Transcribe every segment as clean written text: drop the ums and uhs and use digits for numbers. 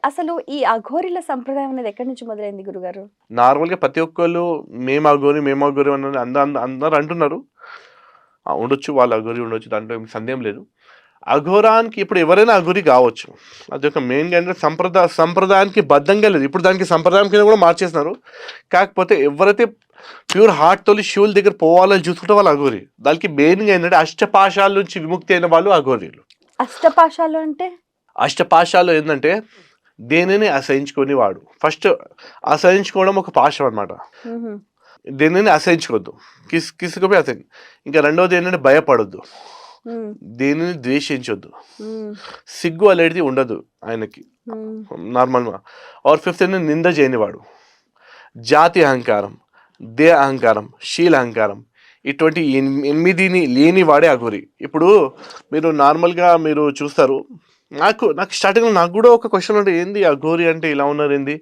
అసలు ఈ అఘోరిల సంప్రదాయం అనేది ఎక్కడి నుంచి మొదలైంది గురుగారు? నార్మల్‌గా ప్రతి ఒక్కళ్ళు మేము అఘోరి అని అందరూ అంటున్నారు. ఉండొచ్చు. వాళ్ళు అఘోరి ఉండొచ్చు. దాంట్లో ఏమి సందేహం లేదు. అఘోరానికి ఇప్పుడు ఎవరైనా అఘోరి గావచ్చు. అదొక మెయిన్‌గా ఏంటంటే సంప్రదాయానికి బద్ధంగా లేదు. ఇప్పుడు దానికి సంప్రదాయం కింద కూడా మార్చేసినారు. కాకపోతే ఎవరైతే ప్యూర్ హార్ట్‌తోని శివుల దగ్గర పోవాలని చూసుకుంటే వాళ్ళు అఘోరి. దానికి మెయిన్‌గా ఏంటంటే అష్టపాశాల నుంచి విముక్తి అయిన వాళ్ళు అఘోరీలు. అష్టపాశాలు అంటే? అష్టపాశాలు ఏందంటే దేనిని అసహించుకొని వాడు. ఫస్ట్ అసహించుకోవడం ఒక పాశం అనమాట. హుహు. దేనిని అసహించుకోవద్దు. కిసుకుపోయి ఇంకా రెండోది ఏంటంటే భయపడొద్దు. హ్మ్. దేనిని ద్వేషించొద్దు. హ్మ్. సిగ్గు అనేది ఉండదు ఆయనకి నార్మల్‌గా. ఆర్ ఫిఫ్త్ ఏంటంటే నింద చేయనివాడు. జాతి అహంకారం, దేహ అహంకారం, శీల అహంకారం ఇటువంటి 8 లేనివాడే అఘోరి. ఇప్పుడు మీరు నార్మల్‌గా మీరు చూస్తారు. నాకు స్టార్టింగ్‌లో నాకు కూడా ఒక క్వెషన్ ఉండే, ఏంది అఘోరి అంటే ఇలా ఉన్నారేంది?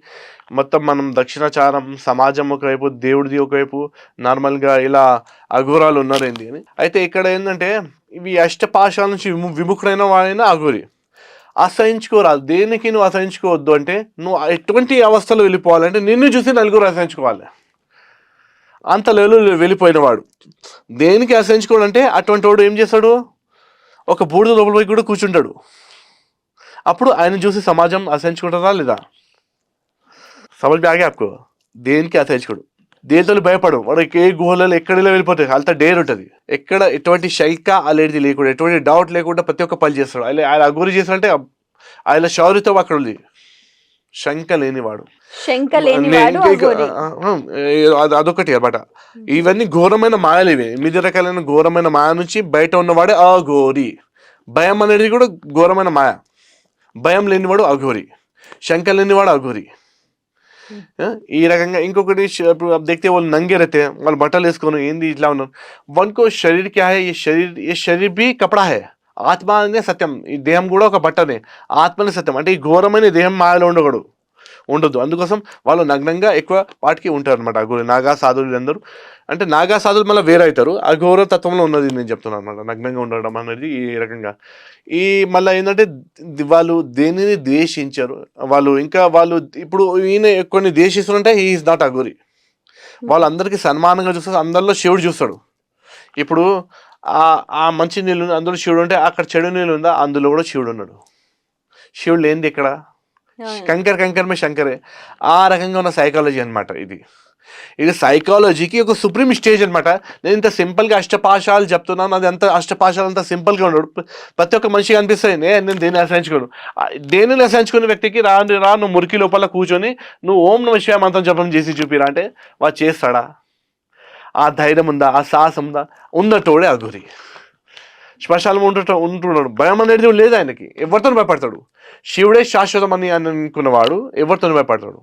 మొత్తం మనం దక్షిణాచారం, సమాజం ఒకవైపు, దేవుడిది ఒకవైపు, నార్మల్‌గా ఇలా అఘోరాలు ఉన్నారేంది అని. అయితే ఇక్కడ ఏందంటే ఇవి అష్టపాశాల నుంచి విముఖుడైన వాడైనా అఘోరి. అసహించుకోరాదు. దేనికి నువ్వు అసహించుకోవద్దు అంటే నువ్వు ఎటువంటి అవస్థలో వెళ్ళిపోవాలంటే నిన్ను చూసి నలుగురు అసహించుకోవాలి. అంత లెవెల్లో వెళ్ళిపోయినవాడు. దేనికి అసహించుకోడు అంటే అటువంటి వాడు ఏం చేస్తాడు? ఒక బూడిద లోపల పోయి కూడా కూర్చుంటాడు. అప్పుడు ఆయన చూసి సమాజం అసహించుకుంటారా లేదా? సమజ్ में आ गया आपको? దేనికి అసహించుకోడు. దేనితో భయపడు. వాడు ఏ గుహలలో ఎక్కడిలో వెళ్ళిపోతాయి. అంత డేర్ ఉంటుంది. ఎక్కడ ఎటువంటి శంక అనేది లేకుండా, ఎటువంటి డౌట్ లేకుండా ప్రతి ఒక్క పని చేస్తాడు. ఆయన అఘోరి చేస్తాడంటే ఆయన శౌర్యతో అక్కడ ఉంది. శంక లేనివాడు. అదొకటి అనమాట. ఇవన్నీ ఘోరమైన మాయలు. ఇవి 8 రకాలైన ఘోరమైన మాయ నుంచి బయట ఉన్నవాడే అఘోరి. భయం అనేది కూడా ఘోరమైన మాయ. భయం లేనివాడు అఘోరి. శంక లేనివాడు అఘోరి. ఈ రకంగా ఇంకొకటి देखते వాళ్ళు నంగే रहते हैं, వాళ్ళు బట్టలు వేసుకొని ఏంది ఇట్లా ఉన్నారు. వన్కో శరీర్ క్యా హై, ఈ శరీర్ బి కపడా హై. ఆత్మ అనే సత్యం. ఈ దేహం కూడా ఒక బట్టనే. ఆత్మనే సత్యం. అంటే ఈ ఘోరమైన దేహం మాయలో ఉండదు. అందుకోసం వాళ్ళు నగ్నంగా ఎక్కువ వాటికి ఉంటారు అనమాట. అఘోరి నాగా సాధువులు అందరూ. అంటే నాగా సాధువులు మళ్ళీ వేరే అవుతారు. అఘోర తత్వంలో ఉన్నది నేను చెప్తున్నాను అనమాట. నగ్నంగా ఉండడం అనేది ఈ రకంగా. ఈ మళ్ళీ ఏంటంటే వాళ్ళు దేనిని ద్వేషించారు. వాళ్ళు ఇప్పుడు ఈయన కొన్ని ద్వేషిస్తుంటే హీ ఈజ్ నాట్ అఘోరి. వాళ్ళందరికీ సన్మానంగా చూస్తారు. అందరిలో శివుడు చూస్తాడు. ఇప్పుడు ఆ మంచి నీళ్ళు అందులో శివుడు ఉంటే అక్కడ చెడు నీళ్ళు ఉందా, అందులో కూడా శివుడు ఉన్నాడు. శివుడు లేనిది ఇక్కడ కంకర్ మే శంకరే. ఆ రకంగా ఉన్న సైకాలజీ అనమాట ఇది సైకాలజీకి ఒక సుప్రీం స్టేజ్ అనమాట. నేను ఇంత సింపుల్గా అష్టపాశాలు చెప్తున్నాను. అది అంత అష్టపాశాలు అంత సింపుల్గా ఉన్నాడు. ప్రతి ఒక్క మనిషికి అనిపిస్తుంది నేను దేన్ని అసహించుకోను. దేనిని అసహించుకునే వ్యక్తికి నువ్వు మురికి లోపల కూర్చొని నువ్వు ఓం నమః శివాయ మంత్రం జపం చేసి చూపిరా అంటే వాడు చేస్తాడా? ఆ ధైర్యం ఉందా? ఆ సాహసం ఉందా? ఉన్నటోడే అఘోరి. శ్మశానం ఉంటున్నాడు. భయం అనేది లేదు ఆయనకి. ఎవరితో భయపడతాడు? శివుడే శాశ్వతం అని అనుకున్నవాడు ఎవరితో భయపడతాడు?